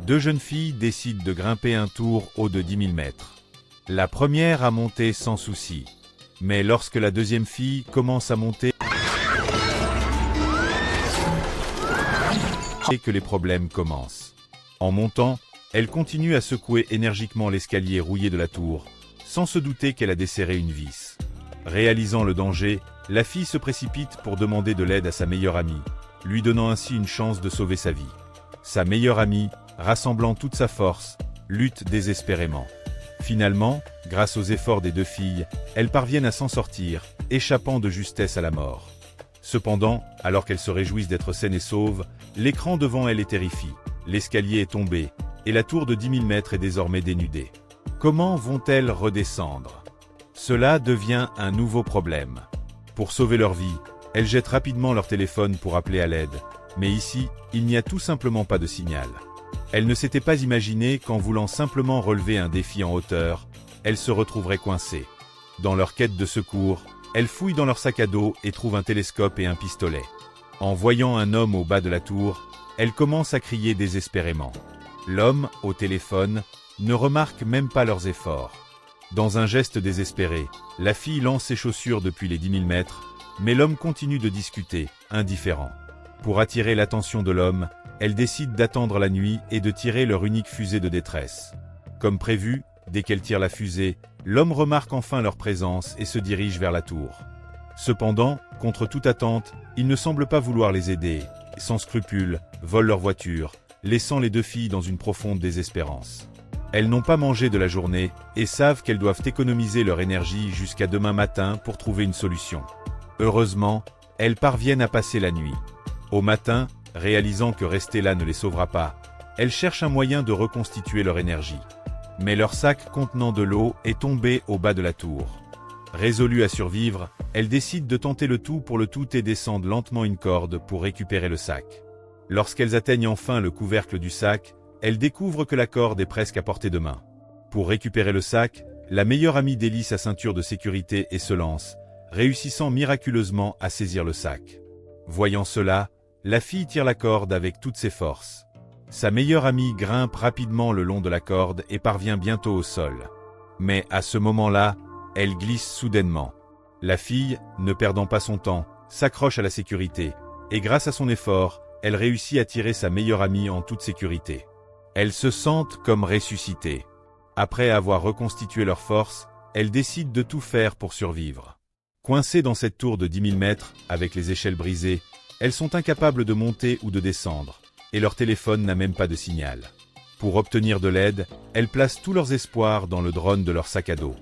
Deux jeunes filles décident de grimper un tour haut de 10 000 mètres. La première a monté sans souci. Mais lorsque la deuxième fille commence à monter, et que les problèmes commencent. En montant, elle continue à secouer énergiquement l'escalier rouillé de la tour, sans se douter qu'elle a desserré une vis. Réalisant le danger, la fille se précipite pour demander de l'aide à sa meilleure amie, lui donnant ainsi une chance de sauver sa vie. Sa meilleure amie, rassemblant toute sa force, lutte désespérément. Finalement, grâce aux efforts des deux filles, elles parviennent à s'en sortir, échappant de justesse à la mort. Cependant, alors qu'elles se réjouissent d'être saines et sauves, l'écran devant elles les terrifie, l'escalier est tombé, et la tour de 10 000 mètres est désormais dénudée. Comment vont-elles redescendre? Cela devient un nouveau problème. Pour sauver leur vie, elles jettent rapidement leur téléphone pour appeler à l'aide, mais ici, il n'y a tout simplement pas de signal. Elles ne s'étaient pas imaginées qu'en voulant simplement relever un défi en hauteur, elles se retrouveraient coincées. Dans leur quête de secours, elles fouillent dans leur sac à dos et trouvent un télescope et un pistolet. En voyant un homme au bas de la tour, elles commencent à crier désespérément. L'homme, au téléphone, ne remarque même pas leurs efforts. Dans un geste désespéré, la fille lance ses chaussures depuis les 10 000 mètres, mais l'homme continue de discuter, indifférent. Pour attirer l'attention de l'homme, elles décident d'attendre la nuit et de tirer leur unique fusée de détresse. Comme prévu, dès qu'elles tirent la fusée, l'homme remarque enfin leur présence et se dirige vers la tour. Cependant, contre toute attente, il ne semble pas vouloir les aider, et sans scrupule, vole leur voiture, laissant les deux filles dans une profonde désespérance. Elles n'ont pas mangé de la journée et savent qu'elles doivent économiser leur énergie jusqu'à demain matin pour trouver une solution. Heureusement, elles parviennent à passer la nuit. Au matin, réalisant que rester là ne les sauvera pas, elles cherchent un moyen de reconstituer leur énergie. Mais leur sac contenant de l'eau est tombé au bas de la tour. Résolues à survivre, elles décident de tenter le tout pour le tout et descendent lentement une corde pour récupérer le sac. Lorsqu'elles atteignent enfin le couvercle du sac, elles découvrent que la corde est presque à portée de main. Pour récupérer le sac, la meilleure amie délie sa ceinture de sécurité et se lance, réussissant miraculeusement à saisir le sac. Voyant cela, la fille tire la corde avec toutes ses forces. Sa meilleure amie grimpe rapidement le long de la corde et parvient bientôt au sol. Mais à ce moment-là, elle glisse soudainement. La fille, ne perdant pas son temps, s'accroche à la sécurité, et grâce à son effort, elle réussit à tirer sa meilleure amie en toute sécurité. Elles se sentent comme ressuscitées. Après avoir reconstitué leurs forces, elles décident de tout faire pour survivre. Coincées dans cette tour de 10 000 mètres, avec les échelles brisées, elles sont incapables de monter ou de descendre, et leur téléphone n'a même pas de signal. Pour obtenir de l'aide, elles placent tous leurs espoirs dans le drone de leur sac à dos.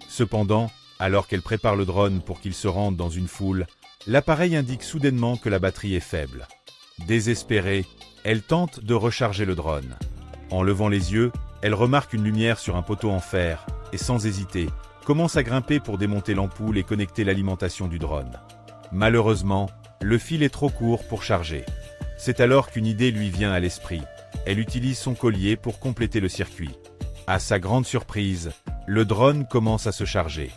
Cependant, alors qu'elles préparent le drone pour qu'il se rende dans une foule, l'appareil indique soudainement que la batterie est faible. Désespérées, elles tentent de recharger le drone. En levant les yeux, elles remarquent une lumière sur un poteau en fer, et sans hésiter, commencent à grimper pour démonter l'ampoule et connecter l'alimentation du drone. Malheureusement, le fil est trop court pour charger. C'est alors qu'une idée lui vient à l'esprit. Elle utilise son collier pour compléter le circuit. À sa grande surprise, le drone commence à se charger.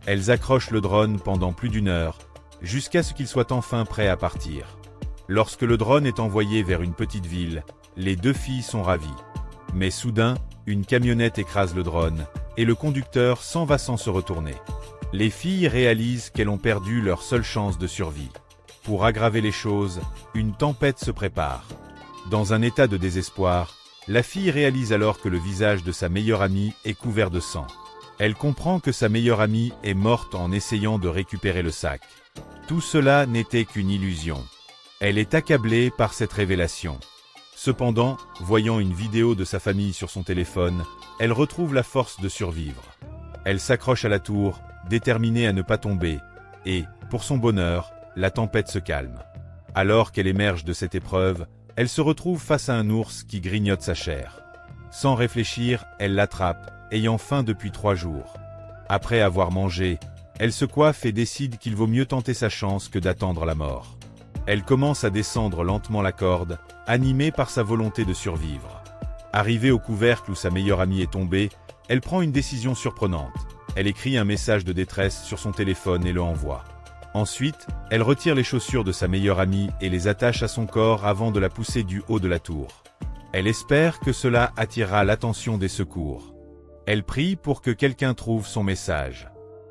Elles accrochent le drone pendant plus d'1 heure, jusqu'à ce qu'il soit enfin prêt à partir. Lorsque le drone est envoyé vers une petite ville, les deux filles sont ravies. Mais soudain, une camionnette écrase le drone, et le conducteur s'en va sans se retourner. Les filles réalisent qu'elles ont perdu leur seule chance de survie. Pour aggraver les choses, une tempête se prépare. Dans un état de désespoir, la fille réalise alors que le visage de sa meilleure amie est couvert de sang. Elle comprend que sa meilleure amie est morte en essayant de récupérer le sac. Tout cela n'était qu'une illusion. Elle est accablée par cette révélation. Cependant, voyant une vidéo de sa famille sur son téléphone, elle retrouve la force de survivre. Elle s'accroche à la tour, déterminée à ne pas tomber, et, pour son bonheur, la tempête se calme. Alors qu'elle émerge de cette épreuve, elle se retrouve face à un ours qui grignote sa chair. Sans réfléchir, elle l'attrape, ayant faim depuis 3 jours. Après avoir mangé, elle se coiffe et décide qu'il vaut mieux tenter sa chance que d'attendre la mort. Elle commence à descendre lentement la corde, animée par sa volonté de survivre. Arrivée au couvercle où sa meilleure amie est tombée, elle prend une décision surprenante. Elle écrit un message de détresse sur son téléphone et le envoie. Ensuite, elle retire les chaussures de sa meilleure amie et les attache à son corps avant de la pousser du haut de la tour. Elle espère que cela attirera l'attention des secours. Elle prie pour que quelqu'un trouve son message.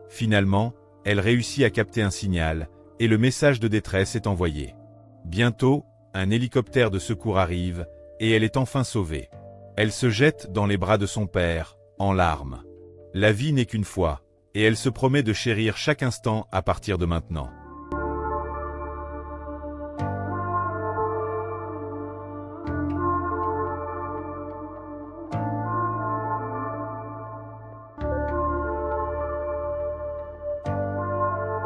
Finalement, elle réussit à capter un signal, et le message de détresse est envoyé. Bientôt, un hélicoptère de secours arrive, et elle est enfin sauvée. Elle se jette dans les bras de son père, en larmes. La vie n'est qu'une fois, et elle se promet de chérir chaque instant à partir de maintenant.